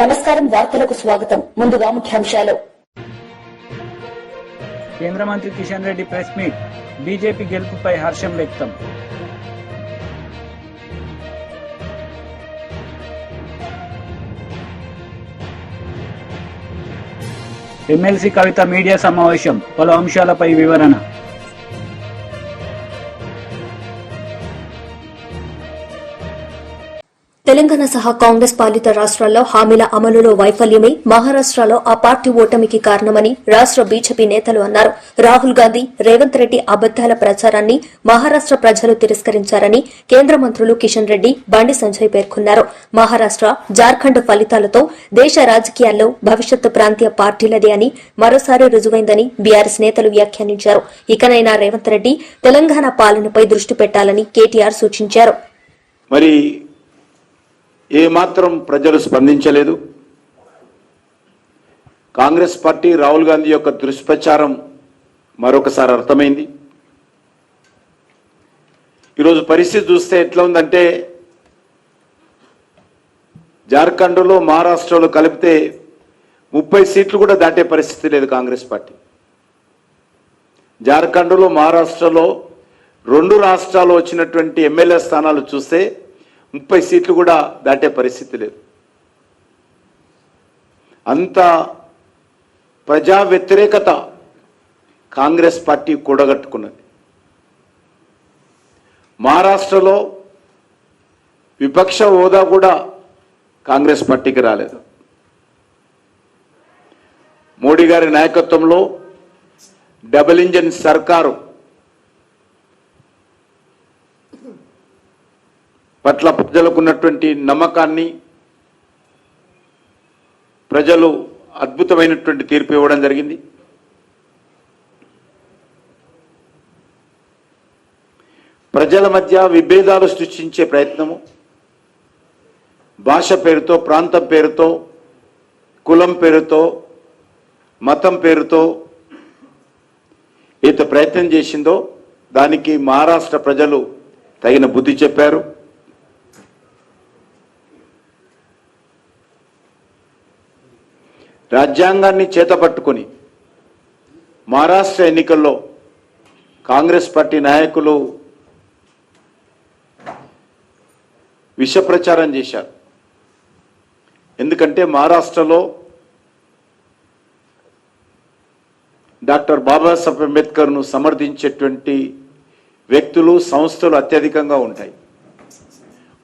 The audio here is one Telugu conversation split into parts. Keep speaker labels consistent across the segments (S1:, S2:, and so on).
S1: నమస్కారం, వార్తలకు స్వాగతం. ముందుగా ముఖ్యాంశాలు.
S2: కేంద్ర మంత్రి Kishan Reddy press meet. BJP గెలుపుపై హర్షం వ్యక్తం. ఎమ్మెల్సీ కవిత మీడియా సమావేశం. పలు అంశాలపై వివరణ.
S1: తెలంగాణ సహా కాంగ్రెస్ పాలిత రాష్ట్రాల్లో హామీల అమలులో వైఫల్యమే మహారాష్టలో ఆ పార్టీ ఓటమికి కారణమని రాష్ట్ర బీజేపీ నేతలు అన్నారు. రాహుల్ గాంధీ, రేవంత్ రెడ్డి అబద్దాల ప్రచారాన్ని మహారాష్ట ప్రజలు తిరస్కరించారని కేంద్ర మంత్రులు కిషన్ రెడ్డి, బండి సంజయ్ పేర్కొన్నారు. మహారాష్ట, జార్ఖండ్ ఫలితాలతో దేశ రాజకీయాల్లో భవిష్యత్తు ప్రాంతీయ పార్టీలదే అని మరోసారి రుజువైందని బీఆర్ఎస్ నేతలు వ్యాఖ్యానించారు. ఇకనైనా రేవంత్ రెడ్డి తెలంగాణ పాలనపై దృష్టి పెట్టాలని కేటీఆర్ సూచించారు.
S3: ఏమాత్రం ప్రజలు స్పందించలేదు. కాంగ్రెస్ పార్టీ రాహుల్ గాంధీ యొక్క దుష్ప్రచారం మరొకసారి అర్థమైంది. ఈరోజు పరిస్థితి చూస్తే ఎట్లా ఉందంటే, జార్ఖండ్లో మహారాష్ట్రలో కలిపితే 30 సీట్లు కూడా దాటే పరిస్థితి లేదు కాంగ్రెస్ పార్టీ. జార్ఖండ్లో మహారాష్ట్రలో 2 రాష్ట్రాల్లో వచ్చినటువంటి ఎమ్మెల్యే స్థానాలు చూస్తే 30 సీట్లు కూడా దాటే పరిస్థితి లేదు. అంత ప్రజా వ్యతిరేకత కాంగ్రెస్ పార్టీ కూడగట్టుకున్నది. మహారాష్ట్రలో విపక్ష హోదా కూడా కాంగ్రెస్ పార్టీకి రాలేదు. మోడీ గారి నాయకత్వంలో డబుల్ ఇంజిన్ సర్కారు పట్ల ప్రజలకు ఉన్నటువంటి నమ్మకాన్ని ప్రజలు అద్భుతమైనటువంటి తీర్పు ఇవ్వడం జరిగింది. ప్రజల మధ్య విభేదాలు సృష్టించే ప్రయత్నము, భాష పేరుతో, ప్రాంతం పేరుతో, కులం పేరుతో, మతం పేరుతో ఏదో ప్రయత్నం చేసిందో దానికి మహారాష్ట్ర ప్రజలు తగిన బుద్ధి చెప్పారు. రాజ్యాంగాన్ని చేతపట్టుకొని మహారాష్ట్ర ఎన్నికల్లో కాంగ్రెస్ పార్టీ నాయకులు విష ప్రచారం చేశారు. ఎందుకంటే మహారాష్ట్రలో డాక్టర్ బాబాసాహెబ్ అంబేద్కర్ను సమర్థించేటువంటి వ్యక్తులు, సంస్థలు అత్యధికంగా ఉంటాయి.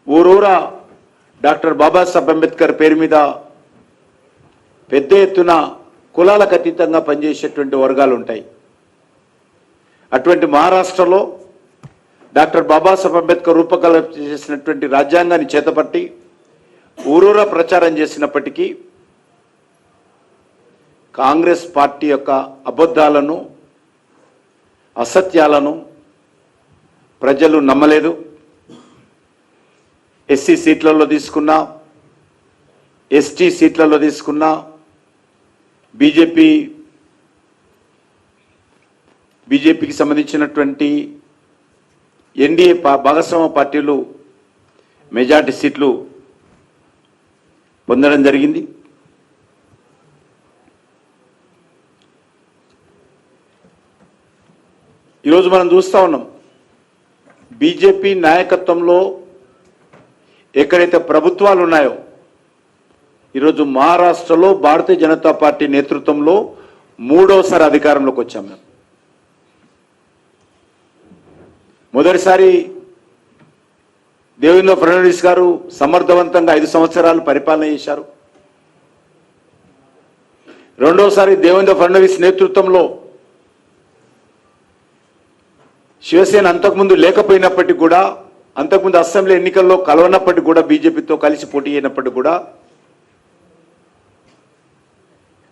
S3: ఊరూరా డాక్టర్ బాబాసాహెబ్ అంబేద్కర్ పేరు మీద పెద్ద ఎత్తున కులాలకు అతీతంగా పనిచేసేటువంటి వర్గాలు ఉంటాయి. అటువంటి మహారాష్ట్రలో డాక్టర్ బాబాసాహెబ్ అంబేద్కర్ రూపకల్పన చేసినటువంటి రాజ్యాంగాన్ని చేతపట్టి ఊరూరా ప్రచారం చేసినప్పటికీ కాంగ్రెస్ పార్టీ యొక్క అబద్ధాలను, అసత్యాలను ప్రజలు నమ్మలేదు. ఎస్సీ సీట్లలో తీసుకున్నా, ఎస్టీ సీట్లలో తీసుకున్నా, బీజేపీకి సంబంధించినటువంటి ఎన్డీఏ భాగస్వామ్య పార్టీలు మెజార్టీ సీట్లు పొందడం జరిగింది. ఈరోజు మనం చూస్తూ ఉన్నాం, బీజేపీ నాయకత్వంలో ఎక్కడైతే ప్రభుత్వాలు ఉన్నాయో, ఈరోజు మహారాష్ట్రలో భారతీయ జనతా పార్టీ నేతృత్వంలో 3వసారి అధికారంలోకి వచ్చాం. మేము మొదటిసారి దేవేంద్ర ఫడ్నవీస్ గారు సమర్థవంతంగా 5 సంవత్సరాలు పరిపాలన చేశారు. రెండోసారి దేవేంద్ర ఫడ్నవీస్ నేతృత్వంలో శివసేన అంతకుముందు లేకపోయినప్పటికీ కూడా, అంతకుముందు అసెంబ్లీ ఎన్నికల్లో కలవనప్పటికీ కూడా, బీజేపీతో కలిసి పోటీ అయినప్పటికీ కూడా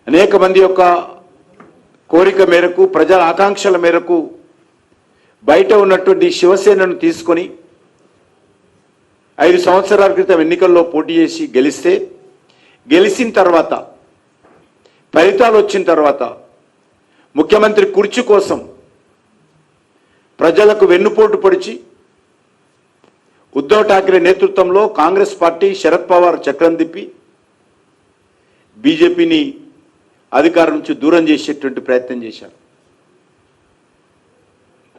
S3: అనేక మంది యొక్క కోరిక మేరకు, ప్రజల ఆకాంక్షల మేరకు బయట ఉన్నటువంటి శివసేనను తీసుకొని 5 సంవత్సరాల క్రితం ఎన్నికల్లో పోటీ చేసి గెలిచిన తర్వాత, ఫలితాలు వచ్చిన తర్వాత ముఖ్యమంత్రి కుర్చీ కోసం ప్రజలకు వెన్నుపోటు పొడిచి ఉద్ధవ్ ఠాక్రే నేతృత్వంలో కాంగ్రెస్ పార్టీ, శరద్ పవార్ చక్రం తిప్పి బీజేపీని అధికారం నుంచి దూరం చేసేటువంటి ప్రయత్నం చేశారు.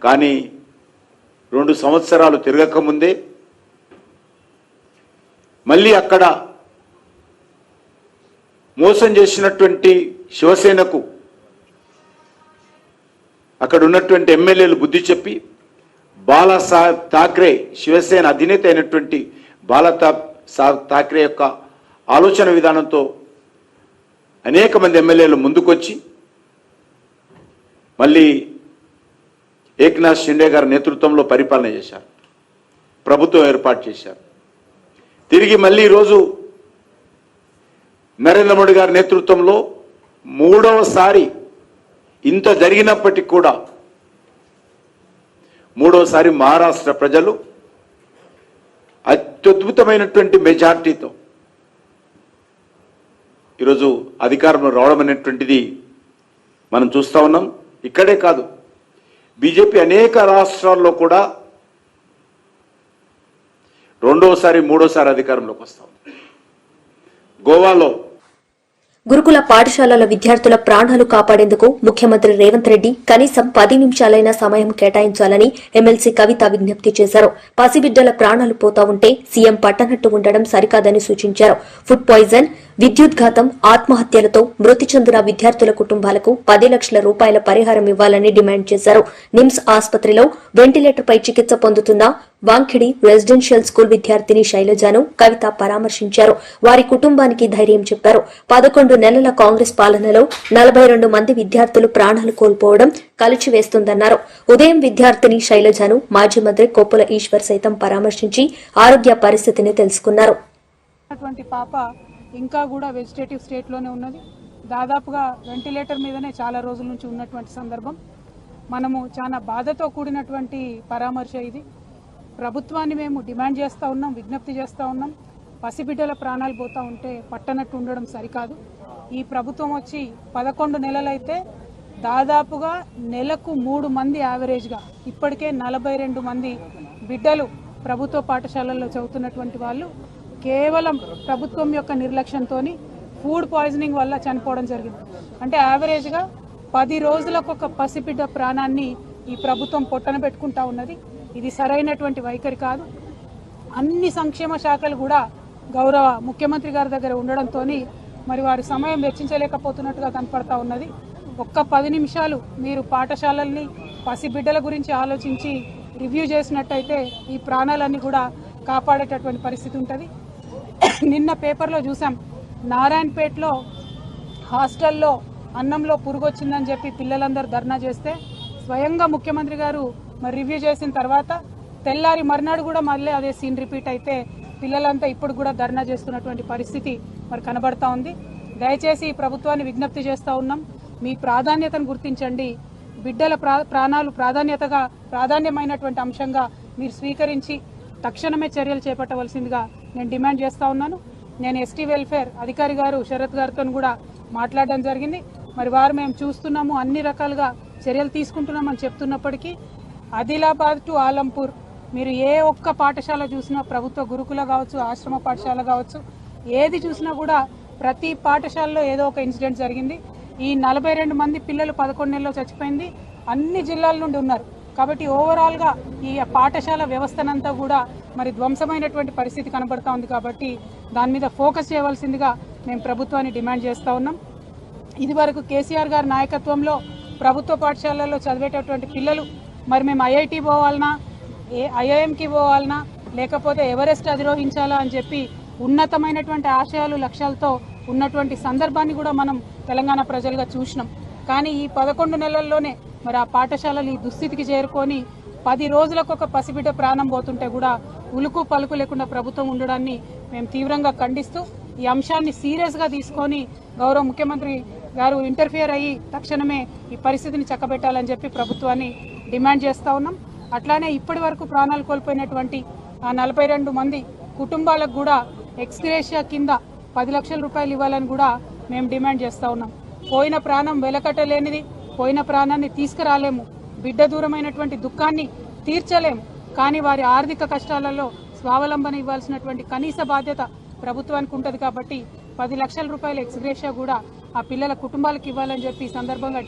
S3: కానీ 2 సంవత్సరాలు తిరగకముందే మళ్ళీ అక్కడ మోసం చేసినటువంటి శివసేనకు అక్కడ ఉన్నటువంటి ఎమ్మెల్యేలు బుద్ధి చెప్పి బాలాసాహెబ్ ఠాక్రే, శివసేన అధినేత అయినటువంటి బాలాసాహెబ్ ఠాక్రే యొక్క ఆలోచన విధానంతో అనేక మంది ఎమ్మెల్యేలు ముందుకొచ్చి మళ్ళీ ఏక్నాథ్ షిండే గారి నేతృత్వంలో పరిపాలన చేశారు, ప్రభుత్వం ఏర్పాటు చేశారు. తిరిగి మళ్ళీ ఈరోజు నరేంద్ర మోడీ గారి నేతృత్వంలో 3వసారి ఇంత జరిగినప్పటికీ కూడా 3వసారి మహారాష్ట్ర ప్రజలు అత్యద్భుతమైనటువంటి మెజార్టీతో ఈరోజు అధికారంలో రావడం అనేటువంటిది మనం చూస్తూ ఉన్నాం. ఇక్కడే కాదు, బీజేపీ అనేక రాష్ట్రాల్లో కూడా 2వసారి 3వసారి అధికారంలోకి వస్తాం. గోవాలో
S1: గురుకుల పాఠశాలల విద్యార్థుల ప్రాణాలు కాపాడేందుకు ముఖ్యమంత్రి రేవంత్ రెడ్డి కనీసం 10 నిమిషాలైనా సమయం కేటాయించాలని ఎమ్మెల్సీ కవిత విజ్ఞప్తి చేశారు. పసిబిడ్డల ప్రాణాలు పోతా ఉంటే సీఎం పట్టనట్టు ఉండడం సరికాదని సూచించారు. ఫుడ్ పాయిజన్, విద్యుద్ఘాతం, ఆత్మహత్యలతో మృతి చెందిన విద్యార్థుల కుటుంబాలకు 10 లక్షల రూపాయల పరిహారం ఇవ్వాలని డిమాండ్ చేశారు. నిమ్స్ ఆసుపత్రిలో వెంటిలేటర్పై చికిత్స పొందుతున్న వాంఖిడి రెసిడెన్షియల్ స్కూల్ విద్యార్థిని శైలజను కవిత పరామర్శించారు. వారి కుటుంబానికి ధైర్యం చెప్పారు. 11 నెలల కాంగ్రెస్ పాలనలో 42 మంది విద్యార్థులు ప్రాణాలు కోల్పోవడం కలిచివేస్తుందన్నారు. ఉదయం విద్యార్థిని శైలజను మాజీ మంత్రి కొప్పుల ఈశ్వర్ సైతం పరామర్శించి ఆరోగ్య పరిస్థితిని తెలుసుకున్నారు.
S4: ఇంకా కూడా వెజిటేటివ్ స్టేట్లోనే ఉన్నది. దాదాపుగా వెంటిలేటర్ మీదనే చాలా రోజుల నుంచి ఉన్నటువంటి సందర్భం. మనము చాలా బాధతో కూడినటువంటి పరామర్శ ఇది. ప్రభుత్వాన్ని మేము డిమాండ్ చేస్తూ ఉన్నాం, విజ్ఞప్తి చేస్తూ ఉన్నాం. పసిబిడ్డల ప్రాణాలు పోతూ ఉంటే పట్టనట్టు ఉండడం సరికాదు. ఈ ప్రభుత్వం వచ్చి 11 నెలలైతే దాదాపుగా నెలకు 3 మంది యావరేజ్గా ఇప్పటికే 42 మంది బిడ్డలు ప్రభుత్వ పాఠశాలల్లో చదువుతున్నటువంటి వాళ్ళు కేవలం ప్రభుత్వం యొక్క నిర్లక్ష్యంతో ఫుడ్ పాయిజనింగ్ వల్ల చనిపోవడం జరిగింది. అంటే యావరేజ్గా 10 రోజులకు ఒక పసిబిడ్డ ప్రాణాన్ని ఈ ప్రభుత్వం పొట్టన పెట్టుకుంటా ఉన్నది. ఇది సరైనటువంటి వైఖరి కాదు. అన్ని సంక్షేమ శాఖలు కూడా గౌరవ ముఖ్యమంత్రి గారి దగ్గర ఉండడంతో మరి వారి సమయం వెచ్చించలేకపోతున్నట్టుగా కనపడతా ఉన్నది. ఒక్క 10 నిమిషాలు మీరు పాఠశాలల్ని పసిబిడ్డల గురించి ఆలోచించి రివ్యూ చేసినట్టయితే ఈ ప్రాణాలన్నీ కూడా కాపాడేటటువంటి పరిస్థితి ఉంటుంది. నిన్న పేపర్లో చూసాం, నారాయణపేటలో హాస్టల్లో అన్నంలో పురుగొచ్చిందని చెప్పి పిల్లలందరూ ధర్నా చేస్తే స్వయంగా ముఖ్యమంత్రి గారు మరి రివ్యూ చేసిన తర్వాత తెల్లారి మర్నాడు కూడా మళ్ళీ అదే సీన్ రిపీట్ అయితే పిల్లలంతా ఇప్పుడు కూడా ధర్నా చేస్తున్నటువంటి పరిస్థితి మరి కనబడతా ఉంది. దయచేసి ప్రభుత్వాన్ని విజ్ఞప్తి చేస్తూ ఉన్నాం, మీ ప్రాధాన్యతను గుర్తించండి. బిడ్డల ప్రాణాలు ప్రాధాన్యమైనటువంటి అంశంగా మీరు స్వీకరించి తక్షణమే చర్యలు చేపట్టవలసిందిగా నేను డిమాండ్ చేస్తూ ఉన్నాను. నేను ఎస్టీ వెల్ఫేర్ అధికారి గారు శరత్ గారితో కూడా మాట్లాడడం జరిగింది. మరి వారు మేము చూస్తున్నాము, అన్ని రకాలుగా చర్యలు తీసుకుంటున్నామని చెప్తున్నప్పటికీ ఆదిలాబాద్ టు ఆలంపూర్ మీరు ఏ ఒక్క పాఠశాల చూసినా, ప్రభుత్వ గురుకుల కావచ్చు, ఆశ్రమ పాఠశాల కావచ్చు, ఏది చూసినా కూడా ప్రతి పాఠశాలలో ఏదో ఒక ఇన్సిడెంట్ జరిగింది. ఈ 42 మంది పిల్లలు 11 నెలల్లో చచ్చిపోయింది అన్ని జిల్లాల నుండి ఉన్నారు. కాబట్టి ఓవరాల్గా ఈ పాఠశాల వ్యవస్థనంతా కూడా మరి ధ్వంసమైనటువంటి పరిస్థితి కనబడతా ఉంది. కాబట్టి దాని మీద ఫోకస్ చేయవలసిందిగా మేము ప్రభుత్వాన్ని డిమాండ్ చేస్తూ ఉన్నాం. ఇదివరకు కేసీఆర్ గారి నాయకత్వంలో ప్రభుత్వ పాఠశాలల్లో చదివేటటువంటి పిల్లలు మరి మేము ఐఐటి పోవాలన్నా, ఐఐఎంకి పోవాలన్నా, లేకపోతే ఎవరెస్ట్ అధిరోహించాలా అని చెప్పి ఉన్నతమైనటువంటి ఆశయాలు లక్ష్యాలతో ఉన్నటువంటి సందర్భాన్ని కూడా మనం తెలంగాణ ప్రజలుగా చూసినాం. కానీ ఈ 11 నెలల్లోనే మరి ఆ పాఠశాలలు ఈ దుస్థితికి చేరుకొని 10 రోజులకు ఒక పసిబిడ్డ ప్రాణం పోతుంటే కూడా ఉలుకు పలుకు లేకుండా ప్రభుత్వం ఉండడాన్ని మేము తీవ్రంగా ఖండిస్తూ ఈ అంశాన్ని సీరియస్గా తీసుకొని గౌరవ ముఖ్యమంత్రి గారు ఇంటర్ఫియర్ అయ్యి తక్షణమే ఈ పరిస్థితిని చక్కబెట్టాలని చెప్పి ప్రభుత్వాన్ని డిమాండ్ చేస్తూ ఉన్నాం. అట్లానే ఇప్పటి వరకు ప్రాణాలు కోల్పోయినటువంటి ఆ 42 మంది కుటుంబాలకు కూడా ఎక్స్గ్రేషియా కింద 10 లక్షల రూపాయలు ఇవ్వాలని కూడా మేము డిమాండ్ చేస్తూ ఉన్నాం. పోయిన ప్రాణం వెలకట్టలేనిది, పోయిన ప్రాణాన్ని తీసుకురాలేము, బిడ్డ దూరమైనటువంటి దుఃఖాన్ని తీర్చలేము. కానీ వారి ఆర్థిక కష్టాలలో స్వావలంబన ఇవ్వాల్సినటువంటి కనీస బాధ్యత ప్రభుత్వానికి ఉంటుంది. కాబట్టి 10 లక్షల రూపాయల ఎక్స్గ్రేషియా కూడా ఆ పిల్లల కుటుంబాలకు ఇవ్వాలని చెప్పి ఈ సందర్భంగా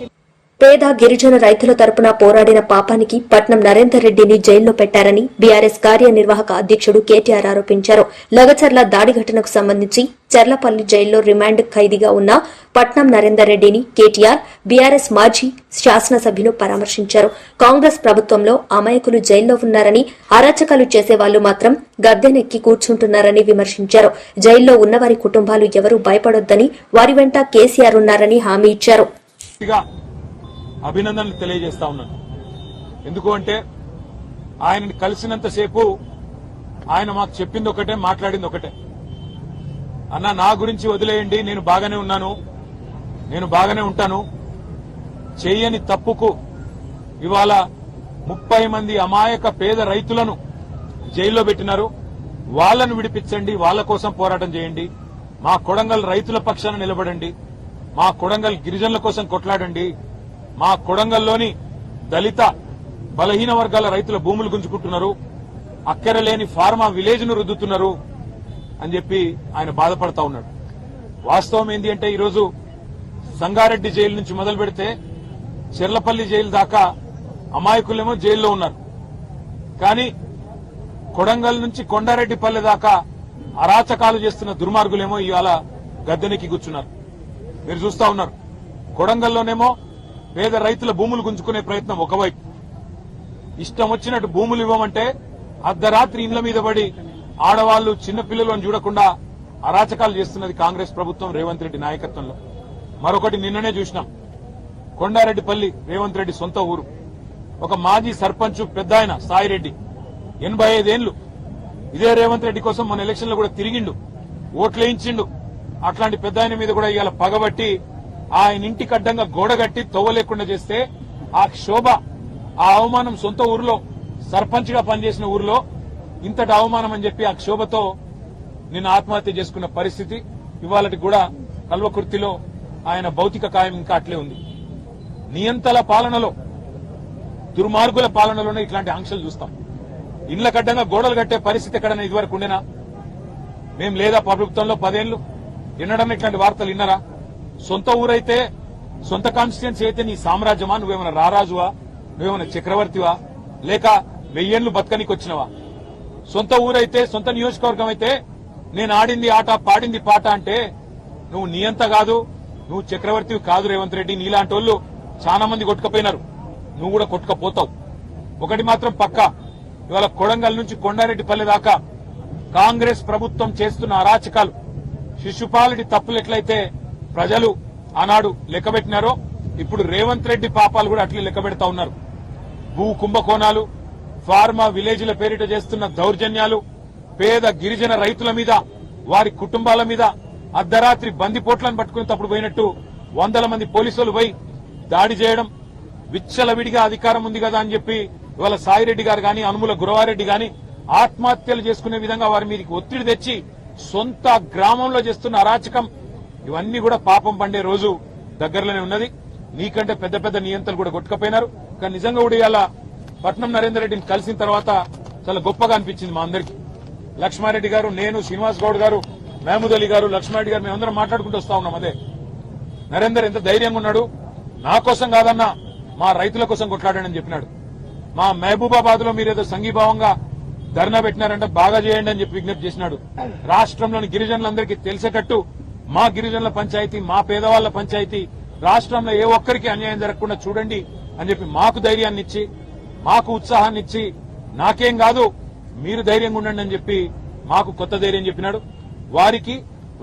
S1: పేద గిరిజన రైతుల తరపున పోరాడిన పాపానికి పట్నం నరేందర్ రెడ్డిని జైల్లో పెట్టారని బీఆర్ఎస్ కార్యనిర్వాహక అధ్యక్షుడు కేటీఆర్ ఆరోపించారు. లగచర్ల దాడి ఘటనకు సంబంధించి చెర్లపల్లి జైల్లో రిమాండ్ ఖైదీగా ఉన్న పట్నం నరేందర్ రెడ్డిని కేటీఆర్ బీఆర్ఎస్ మాజీ శాసనసభ్యులు పరామర్శించారు. కాంగ్రెస్ ప్రభుత్వంలో అమాయకులు జైల్లో ఉన్నారని, అరాచకాలు చేసేవాళ్లు మాత్రం గద్దెనెక్కి కూర్చుంటున్నారని విమర్శించారు. జైల్లో ఉన్నవారి కుటుంబాలు ఎవరూ భయపడొద్దని, వారి వెంట కేసీఆర్ ఉన్నారని హామీ ఇచ్చారు.
S5: అభినందనలు తెలియజేస్తా ఉన్నాను. ఎందుకు అంటే ఆయనని కలిసినంతసేపు ఆయన మాకు చెప్పింది ఒకటే, మాట్లాడింది ఒకటే. అన్న, నా గురించి వదిలేయండి, నేను బాగానే ఉన్నాను, నేను బాగానే ఉంటాను. చెయ్యని తప్పుకు ఇవాళ 30 మంది అమాయక పేద రైతులను జైల్లో పెట్టినారు. వాళ్లను విడిపించండి, వాళ్ల కోసం పోరాటం చేయండి. మా కొడంగల్ రైతుల పక్షాన నిలబడండి, మా కొడంగల్ గిరిజనుల కోసం కొట్లాడండి. మా కొడంగల్లోని దళిత బలహీన వర్గాల రైతుల భూములు గుంజుకుంటున్నారు, అక్కరలేని ఫార్మా విలేజ్ ను రుద్దుతున్నారు అని చెప్పి ఆయన బాధపడతా ఉన్నాడు. వాస్తవం ఏంటి అంటే ఈరోజు సంగారెడ్డి జైలు నుంచి మొదలు పెడితే చెర్లపల్లి జైలు దాకా అమాయకులేమో జైల్లో ఉన్నారు. కానీ కొడంగల్ నుంచి కొండారెడ్డిపల్లి దాకా అరాచకాలు చేస్తున్న దుర్మార్గులేమో ఇవాళ గద్దెనెక్కి కూర్చున్నారు. మీరు చూస్తా ఉన్నారు. కొడంగల్లోనేమో పేద రైతుల భూములు గుంజుకునే ప్రయత్నం ఒకవైపు, ఇష్టం వచ్చినట్టు భూములు ఇవ్వమంటే అర్ధరాత్రి ఇండ్ల మీద పడి ఆడవాళ్లు చిన్నపిల్లలను చూడకుండా అరాచకాలు చేస్తున్నది కాంగ్రెస్ ప్రభుత్వం రేవంత్ రెడ్డి నాయకత్వంలో. మరొకటి నిన్ననే చూసినాం. కొండారెడ్డిపల్లి రేవంత్ రెడ్డి సొంత ఊరు. ఒక మాజీ సర్పంచ్ పెద్ద ఆయన సాయిరెడ్డి 85 ఏళ్లు ఇదే రేవంత్ రెడ్డి కోసం మన ఎలక్షన్ లో కూడా తిరిగిండు, ఓట్లేయించిండు. అట్లాంటి పెద్ద ఆయన మీద కూడా ఇవాళ పగబట్టి ఆయన ఇంటికి అడ్డంగా గోడ కట్టి తవ్వలేకుండా చేస్తే ఆ క్షోభ, ఆ అవమానం సొంత ఊరిలో సర్పంచ్ గా పనిచేసిన ఊరిలో ఇంతటి అవమానం అని చెప్పి ఆ క్షోభతో నిన్న ఆత్మహత్య చేసుకున్న పరిస్థితి ఇవాళకి కూడా కల్వకుర్తిలో ఆయన భౌతిక కాయం ఇంకా అట్లే ఉంది. నియంతల పాలనలో, దుర్మార్గుల పాలనలోనే ఇట్లాంటి ఆంక్షలు చూస్తాం. ఇండ్ల కడ్డంగా గోడలు కట్టే పరిస్థితి ఎక్కడైనా ఇదివరకు ఉండేనా? మేం లేదా ప్రభుత్వంలో 10 ఏళ్లు వినడం ఇట్లాంటి వార్తలు విన్నారా? సొంత ఊరైతే, సొంత కాన్స్టిట్యున్సీ అయితే నీ సామ్రాజ్యమా? నువ్వేమైనా రారాజువా? నువ్వేమైనా చక్రవర్తివా? లేక 1000 ఏళ్లు బతకనికి వచ్చినవా? సొంత ఊరైతే, సొంత నియోజకవర్గం అయితే నేను ఆడింది ఆట, పాడింది పాట అంటే నువ్వు నియంత కాదు, నువ్వు చక్రవర్తివి కాదు రేవంత్ రెడ్డి. నీలాంటి వాళ్ళు చాలా మంది కొట్టుకపోయినారు, నువ్వు కూడా కొట్టుకపోతావు. ఒకటి మాత్రం పక్కా, ఇవాళ కొడంగల్ నుంచి కొండారెడ్డిపల్లి దాకా కాంగ్రెస్ ప్రభుత్వం చేస్తున్న అరాచకాలు, శిశుపాలుడి తప్పులు ఎట్లయితే ప్రజలు ఆనాడు లెక్కబెట్టినారో ఇప్పుడు రేవంత్ రెడ్డి పాపాలు కూడా అట్లే లెక్కబెడతా ఉన్నారు. భూ కుంభకోణాలు, ఫార్మా విలేజ్ల పేరిట చేస్తున్న దౌర్జన్యాలు, పేద గిరిజన రైతుల మీద, వారి కుటుంబాల మీద అర్ధరాత్రి బందిపోట్లను పట్టుకునేటప్పుడు పోయినట్టు 100 మంది పోలీసులు పోయి దాడి చేయడం, విచ్చలవిడిగా అధికారం ఉంది కదా అని చెప్పి ఇవాళ సాయిరెడ్డి గారు గాని, అనుముల గురవారెడ్డి గాని ఆత్మహత్యలు చేసుకునే విధంగా వారి మీదకి ఒత్తిడి తెచ్చి సొంత గ్రామంలో చేస్తున్న అరాచకం, ఇవన్నీ కూడా పాపం పండే రోజు దగ్గరలోనే ఉన్నది. నీకంటే పెద్ద పెద్ద నియంత్రణలు కూడా కొట్టుకపోయినారు. కానీ నిజంగా కూడా ఇవాళ పట్నం నరేందర్ రెడ్డిని కలిసిన తర్వాత చాలా గొప్పగా అనిపించింది మా అందరికీ. లక్ష్మారెడ్డి గారు, నేను, శ్రీనివాస్ గౌడ్ గారు, మహమూద్ అలీ గారు, లక్ష్మారెడ్డి గారు మేమందరం మాట్లాడుకుంటూ వస్తా ఉన్నాం. అదే నరేందర్ ఎంత ధైర్యంగా ఉన్నాడు, నా కోసం కాదన్నా మా రైతుల కోసం కొట్లాడాడని చెప్పినాడు. మా మహబూబాబాద్ లో మీరేదో సంఘీభావంగా ధర్నా పెట్టినారంటే బాగా చేయండి అని చెప్పి విజ్ఞప్తి చేసినాడు. రాష్ట్రంలోని గిరిజనులందరికీ తెలిసేటట్టు మా గిరిజనుల పంచాయతీ, మా పేదవాళ్ల పంచాయతీ, రాష్ట్రంలో ఏ ఒక్కరికి అన్యాయం జరగకుండా చూడండి అని చెప్పి మాకు ధైర్యాన్ని ఇచ్చి, మాకు ఉత్సాహాన్ని ఇచ్చి, నాకేం కాదు మీరు ధైర్యంగా ఉండండి అని చెప్పి మాకు కొత్త ధైర్యం చెప్పినాడు.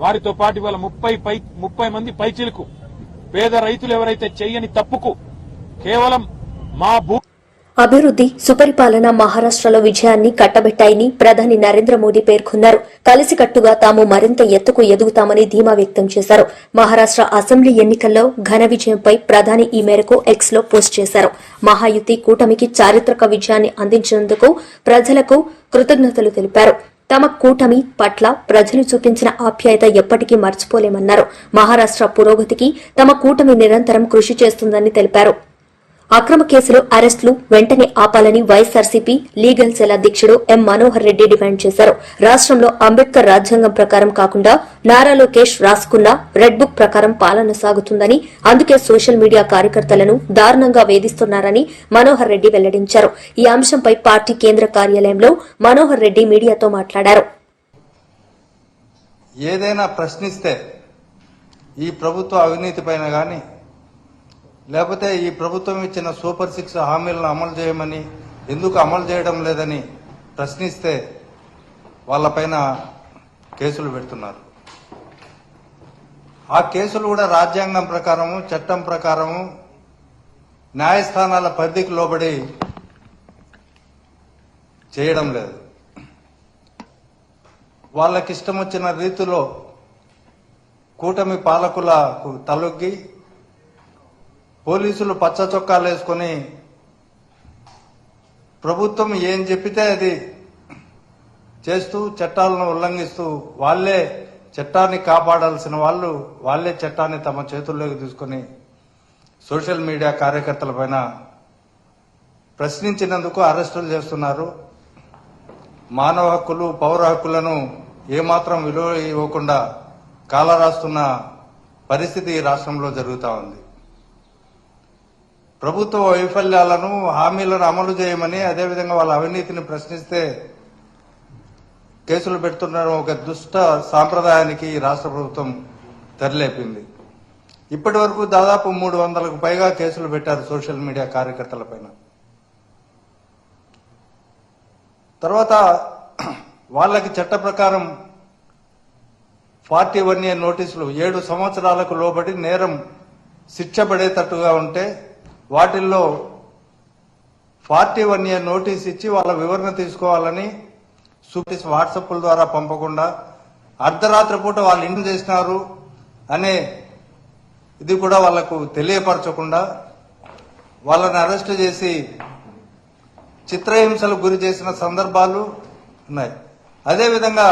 S5: వారితో పాటు ఇవాళ 30 మంది పైచిలకు పేద రైతులు ఎవరైతే చెయ్యని తప్పుకు కేవలం మా
S1: అభివృద్ది, సుపరిపాలన మహారాష్ట్రలో విజయాన్ని కట్టబెట్టాయని ప్రధాని నరేంద్ర మోదీ పేర్కొన్నారు. కలిసికట్టుగా తాము మరింత ఎత్తుకు ఎదుగుతామని ధీమా వ్యక్తం చేశారు. మహారాష్ట్ర అసెంబ్లీ ఎన్నికల్లో ఘన విజయంపై ప్రధాని ఈ మేరకు ఎక్స్ లో పోస్ట్ చేశారు. మహాయుతి కూటమికి చారిత్రక విజయాన్ని అందించినందుకు ప్రజలకు కృతజ్ఞతలు తెలిపారు. తమ కూటమి పట్ల ప్రజలు చూపించిన ఆప్యాయత ఎప్పటికీ మర్చిపోలేమన్నారు. మహారాష్ట్ర పురోగతికి తమ కూటమి నిరంతరం కృషి చేస్తుందని తెలిపారు. అక్రమ కేసులు అరెస్టులు వెంటనే ఆపాలని వైఎస్సార్సీపీ లీగల్ సెల్ అధ్యకుడు ఎం మనోహర్ రెడ్డి డిమాండ్ చేశారు. రాష్టంలో అంబేద్కర్ రాజ్యాంగం ప్రకారం కాకుండా నారా లోకేష్ రాసుకున్న రెడ్ బుక్ ప్రకారం పాలన సాగుతుందని, అందుకే సోషల్ మీడియా కార్యకర్తలను దారుణంగా వేధిస్తున్నారని మనోహర్ రెడ్డి వెల్లడించారు. ఈ అంశంపై పార్టీ కేంద్ర కార్యాలయంలో మనోహర్ రెడ్డి మీడియాతో మాట్లాడారు.
S6: ఏదైనా ప్రశ్నిస్తే ఈ ప్రభుత్వ అవినీతి పైన గాని లేకపోతే ఈ ప్రభుత్వం ఇచ్చిన సూపర్ 6 హామీలను అమలు చేయమని ఎందుకు అమలు చేయడం లేదని ప్రశ్నిస్తే వాళ్ళపైన కేసులు పెడుతున్నారు. ఆ కేసులు కూడా రాజ్యాంగం ప్రకారము చట్టం ప్రకారము న్యాయస్థానాల పరిధికి లోబడి చేయడం లేదు. వాళ్ళకిష్టం వచ్చిన రీతిలో కూటమి పాలకులకు తలొగ్గి పోలీసులు పచ్చ చొక్కాలు వేసుకుని ప్రభుత్వం ఏం చెప్పితే అది చేస్తూ చట్టాలను ఉల్లంఘిస్తూ వాళ్లే చట్టాన్ని కాపాడాల్సిన వాళ్లే చట్టాన్ని తమ చేతుల్లోకి తీసుకుని సోషల్ మీడియా కార్యకర్తలపైన ప్రశ్నించినందుకు అరెస్టులు చేస్తున్నారు. మానవ హక్కులు పౌర హక్కులను ఏమాత్రం విలువ ఇవ్వకుండా కాలరాస్తున్న పరిస్థితి ఈ రాష్ట్రంలో జరుగుతూ ఉంది. ప్రభుత్వ వైఫల్యాలను హామీలను అమలు చేయమని అదేవిధంగా వాళ్ళ అవినీతిని ప్రశ్నిస్తే కేసులు పెడుతున్న ఒక దుష్ట సాంప్రదాయానికి ఈ రాష్ట్ర ప్రభుత్వం తెరలేపింది. ఇప్పటి వరకు దాదాపు 300కు పైగా కేసులు పెట్టారు సోషల్ మీడియా కార్యకర్తలపైన. తర్వాత వాళ్ళకి చట్ట ప్రకారం 41A నోటీసులు 7 సంవత్సరాలకు లోబడి నేరం శిక్ష పడేటట్టుగా ఉంటే వాటిల్లో 41A నోటీస్ ఇచ్చి వాళ్ళ వివరణ తీసుకోవాలని వాట్సాప్ల ద్వారా పంపకుండా అర్ధరాత్రి పూట వాళ్ళు ఇంటి చేసినారు అనే ఇది కూడా వాళ్లకు తెలియపరచకుండా వాళ్ళని అరెస్టు చేసి చిత్రహింసలకు గురి చేసిన సందర్భాలు ఉన్నాయి. అదేవిధంగా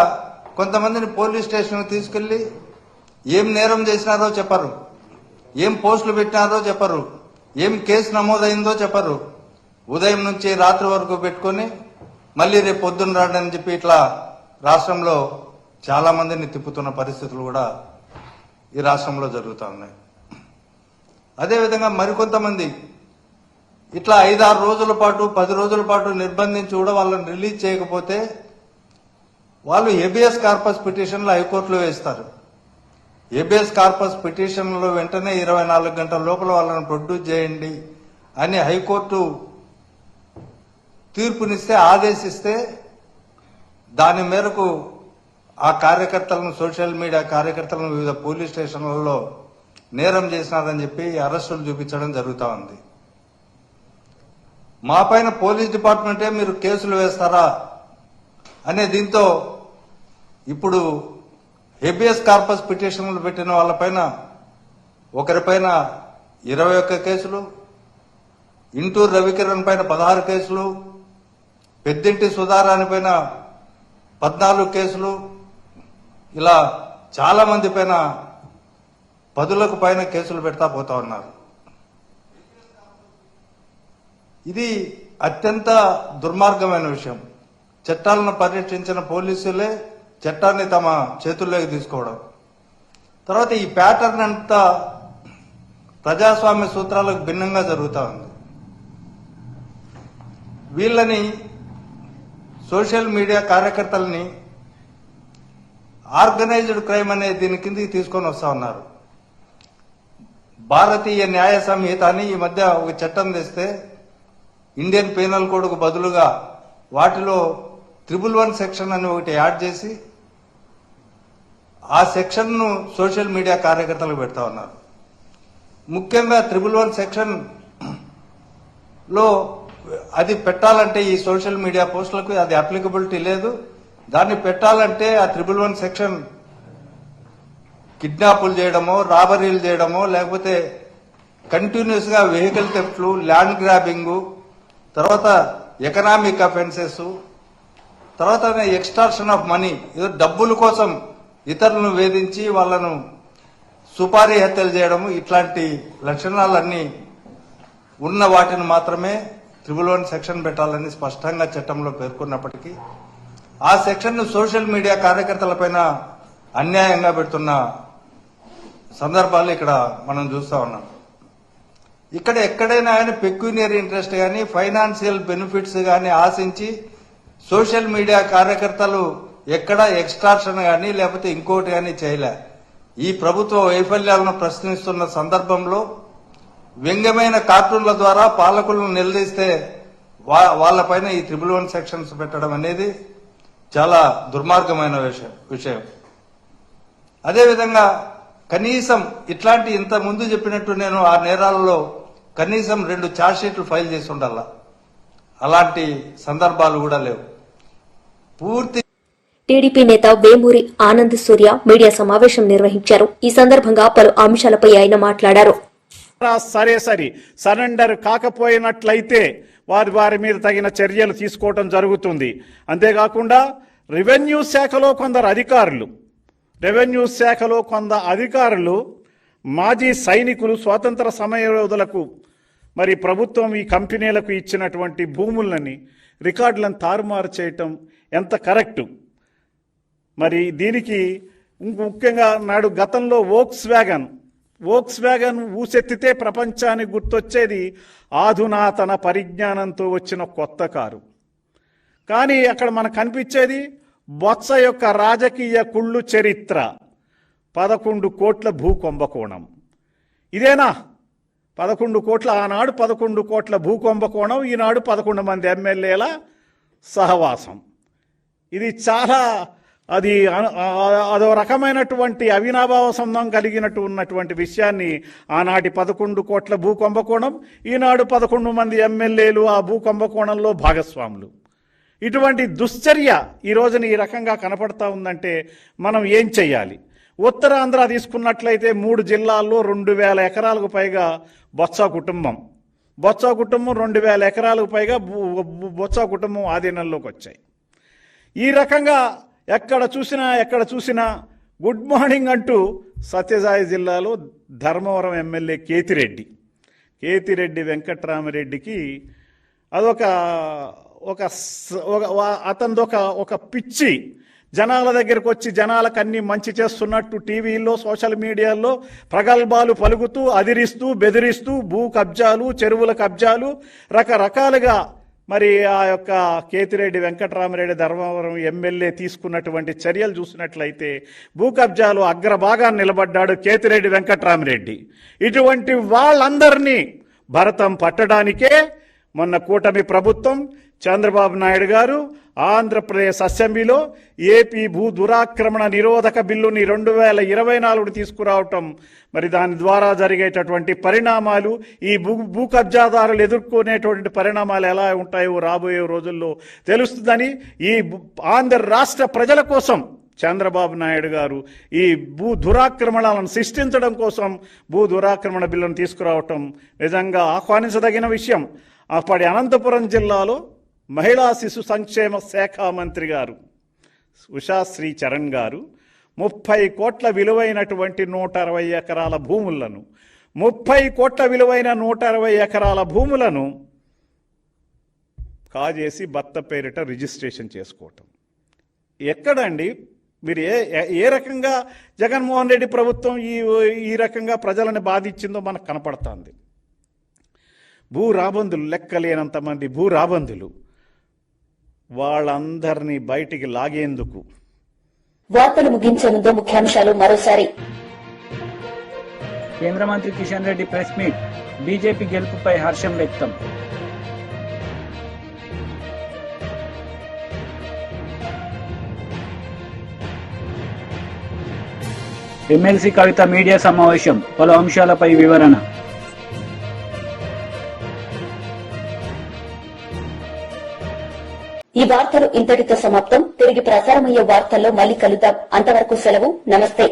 S6: కొంతమందిని పోలీస్ స్టేషన్ తీసుకెళ్లి ఏం నేరం చేసినారో చెప్పరు, ఏం పోస్టులు పెట్టినారో చెప్పరు, ఏం కేసు నమోదైందో చెప్పరు. ఉదయం నుంచి రాత్రి వరకు పెట్టుకుని మళ్లీ రేపు పొద్దున్న రాడని చెప్పి ఇట్లా రాష్ట్రంలో చాలా మందిని తిప్పుతున్న పరిస్థితులు కూడా ఈ రాష్ట్రంలో జరుగుతూ ఉన్నాయి. అదేవిధంగా మరికొంతమంది ఇట్లా 5-6 రోజుల పాటు 10 రోజుల పాటు నిర్బంధించి కూడా వాళ్ళని రిలీజ్ చేయకపోతే వాళ్ళు హెబియస్ కార్పస్ పిటిషన్లు హైకోర్టులో వేస్తారు. హెబియస్ కార్పస్ పిటిషన్లో వెంటనే 24 గంటల లోపల వాళ్ళని ప్రొడ్యూస్ చేయండి అని హైకోర్టు తీర్పునిస్తే ఆదేశిస్తే దాని మేరకు ఆ కార్యకర్తలను సోషల్ మీడియా కార్యకర్తలను వివిధ పోలీస్ స్టేషన్లలో నేరం చేసినారని చెప్పి అరెస్టులు చూపించడం జరుగుతూ ఉంది. మా పైన పోలీస్ డిపార్ట్మెంటే మీరు కేసులు వేస్తారా అనే దీంతో ఇప్పుడు హెబియస్ కార్పస్ పిటిషన్లు పెట్టిన వాళ్ళపైన ఒకరిపైన 21 కేసులు, ఇంటూరు రవికిరణ్ పైన 16 కేసులు, పెద్దింటి సుధారాణి పైన 14 కేసులు, ఇలా చాలా మంది పైన 10లకు పైన కేసులు పెడతా పోతా ఉన్నారు. ఇది అత్యంత దుర్మార్గమైన విషయం. చట్టాలను పరిరక్షించిన పోలీసులే చట్టాన్ని తమ చేతుల్లోకి తీసుకోవడం. తర్వాత ఈ ప్యాటర్న్ అంతా ప్రజాస్వామ్య సూత్రాలకు భిన్నంగా జరుగుతూ ఉంది. వీళ్ళని సోషల్ మీడియా కార్యకర్తలని ఆర్గనైజ్డ్ క్రైమ్ అనే దీని కిందకి తీసుకొని వస్తా ఉన్నారు. భారతీయ న్యాయ సంహిత అని ఈ మధ్య ఒక చట్టం తెస్తే ఇండియన్ పీనల్ కోడ్ కు బదులుగా వాటిలో 111 సెక్షన్ అని ఒకటి యాడ్ చేసి ఆ సెక్షన్ ను సోషల్ మీడియా కార్యకర్తలకు పెడతా ఉన్నారు. ముఖ్యంగా 111 సెక్షన్ లో అది పెట్టాలంటే ఈ సోషల్ మీడియా పోస్టులకు అది అప్లికబిలిటీ లేదు. దాన్ని పెట్టాలంటే ఆ 111 సెక్షన్ కిడ్నాపులు చేయడమో, రాబరీలు చేయడమో, లేకపోతే కంటిన్యూస్ గా వెహికల్ థెఫ్ట్లు, ల్యాండ్ గ్రాబింగ్, తర్వాత ఎకనామిక్ అఫెన్సెస్, తర్వాత ఎక్స్టార్షన్ ఆఫ్ మనీ, ఏదో డబ్బుల కోసం ఇతరులను వేధించి వాళ్లను సుపారీ హత్యలు చేయడము, ఇట్లాంటి లక్షణాలన్నీ ఉన్న వాటిని మాత్రమే 111 సెక్షన్ పెట్టాలని స్పష్టంగా చట్టంలో పేర్కొన్నప్పటికీ ఆ సెక్షన్ ను సోషల్ మీడియా కార్యకర్తలపైన అన్యాయంగా పెడుతున్న సందర్భాలు ఇక్కడ మనం చూస్తా ఉన్నాం. ఇక్కడ ఎక్కడైనా కానీ పెక్యూనియరీ ఇంట్రెస్ట్ కానీ ఫైనాన్షియల్ బెనిఫిట్స్ కానీ ఆశించి సోషల్ మీడియా కార్యకర్తలు ఎక్కడ ఎక్స్ట్రాక్షన్ కానీ లేకపోతే ఇంకోటి కానీ చేయలే. ఈ ప్రభుత్వ వైఫల్యాలను ప్రశ్నిస్తున్న సందర్భంలో వ్యంగ్యమైన కార్టూన్ల ద్వారా పాలకులను నిలదీస్తే వాళ్లపైన ఈ 111 సెక్షన్స్ పెట్టడం అనేది చాలా దుర్మార్గమైన విషయం. అదేవిధంగా కనీసం ఇట్లాంటి ఇంత ముందు చెప్పినట్టు నేను ఆ నేరాలలో కనీసం 2 ఛార్జ్షీట్లు ఫైల్ చేసి ఉండాల. అలాంటి సందర్భాలు కూడా లేవు. పూర్తి
S1: టీడీపీ నేత వేమూరి ఆనంద్ సూర్య మీడియా సమావేశం నిర్వహించారు. ఈ సందర్భంగా పలు అంశాలపై ఆయన మాట్లాడారు.
S7: సరే సరెండర్ కాకపోయినట్లయితే వారి మీద తగిన చర్యలు తీసుకోవడం జరుగుతుంది. అంతేకాకుండా రెవెన్యూ శాఖలో కొందరు అధికారులు మాజీ సైనికులు స్వాతంత్ర సమరయోధులకు మరి ప్రభుత్వం ఈ కంపెనీలకు ఇచ్చినటువంటి భూములని రికార్డులను తారుమారు చేయటం ఎంత కరెక్టు? మరి దీనికి ముఖ్యంగా నాడు గతంలో వోక్స్ వ్యాగన్ ఊసెత్తితే ప్రపంచానికి గుర్తొచ్చేది ఆధునాతన పరిజ్ఞానంతో వచ్చిన కొత్త కారు. కానీ అక్కడ మనకు కనిపించేది బొత్స యొక్క రాజకీయ కుళ్ళు చరిత్ర, 11 కోట్ల భూ కుంభకోణం. ఇదేనా 11 కోట్ల? ఆనాడు 11 కోట్ల భూ కుంభకోణం, ఈనాడు 11 మంది ఎమ్మెల్యేల సహవాసం. ఇది చాలా అదో రకమైనటువంటి అవినాభావ సంబంధం కలిగినట్టు ఉన్నటువంటి విషయాన్ని ఆనాటి 11 కోట్ల భూ కుంభకోణం, ఈనాడు 11 మంది ఎమ్మెల్యేలు ఆ భూ కుంభకోణంలో భాగస్వాములు. ఇటువంటి దుశ్చర్య ఈ రోజున ఈ రకంగా కనపడతా ఉందంటే మనం ఏం చెయ్యాలి? ఉత్తరాంధ్ర తీసుకున్నట్లయితే 3 జిల్లాల్లో 2000 ఎకరాలకు పైగా బొత్స కుటుంబం 2000 ఎకరాలకు పైగా బొత్స కుటుంబం ఆధీనంలోకి వచ్చాయి. ఈ రకంగా ఎక్కడ చూసినా గుడ్ మార్నింగ్ అంటూ సత్యసాయి జిల్లాలో ధర్మవరం ఎమ్మెల్యే కేతిరెడ్డి వెంకట్రామరెడ్డికి అదొక ఒక పిచ్చి. జనాల దగ్గరకు వచ్చి జనాలకు అన్ని మంచి చేస్తున్నట్టు టీవీల్లో సోషల్ మీడియాలో ప్రగల్భాలు పలుకుతూ అదిరిస్తూ బెదిరిస్తూ భూ కబ్జాలు, చెరువుల కబ్జాలు రకరకాలుగా మరి ఆ యొక్క కేతిరెడ్డి వెంకట్రామరెడ్డి ధర్మవరం ఎమ్మెల్యే తీసుకున్నటువంటి చర్యలు చూసినట్లయితే భూ కబ్జాలు అగ్రభాగాన్ని నిలబడ్డాడు కేతిరెడ్డి వెంకట్రామరెడ్డి. ఇటువంటి వాళ్ళందరినీ భరతం పట్టడానికే మొన్న కూటమి ప్రభుత్వం చంద్రబాబు నాయుడు గారు ఆంధ్రప్రదేశ్ అసెంబ్లీలో ఏపీ భూ దురాక్రమణ నిరోధక బిల్లుని 2024 తీసుకురావటం, మరి దాని ద్వారా జరిగేటటువంటి పరిణామాలు, ఈ భూ కబ్జాదారులు ఎదుర్కొనేటువంటి పరిణామాలు ఎలా ఉంటాయో రాబోయే రోజుల్లో తెలుస్తుందని ఈ ఆంధ్ర రాష్ట్ర ప్రజల కోసం చంద్రబాబు నాయుడు గారు ఈ భూ దురాక్రమణలను సృష్టించడం కోసం భూ దురాక్రమణ బిల్లును తీసుకురావటం నిజంగా ఆహ్వానించదగిన విషయం. అప్పటి అనంతపురం జిల్లాలో మహిళా శిశు సంక్షేమ శాఖ మంత్రి గారు ఉషాశ్రీ చరణ్ గారు 30 కోట్ల విలువైనటువంటి 160 ఎకరాల భూములను 30 కోట్ల విలువైన 160 ఎకరాల భూములను కాజేసి భర్త పేరిట రిజిస్ట్రేషన్ చేసుకోవటం ఎక్కడండి? మీరు ఏ రకంగా జగన్మోహన్ రెడ్డి ప్రభుత్వం ఈ రకంగా ప్రజలను బాధించిందో మనకు కనపడుతుంది. భూ రాబందులు, లెక్కలేనంతమంది భూ రాబందులు, వాళ్ళందరినీ బయటికి లాగేందుకు.
S1: వార్తలు ముగించే ముందు ముఖ్యాంశాలు మరోసారి.
S2: కేంద్ర మంత్రి Kishan Reddy press meet, BJP గెలుపుపై హర్షం వ్యక్తం. ఎమ్మెల్సీ కవిత మీడియా సమావేశం, పలు అంశాలపై వివరణ.
S1: ఈ వార్తలు ఇంతటితో సమాప్తం. తిరిగి ప్రసారమయ్యే వార్తల్లో మళ్ళీ కలుద్దాం. అంతవరకు సెలవు. నమస్తే.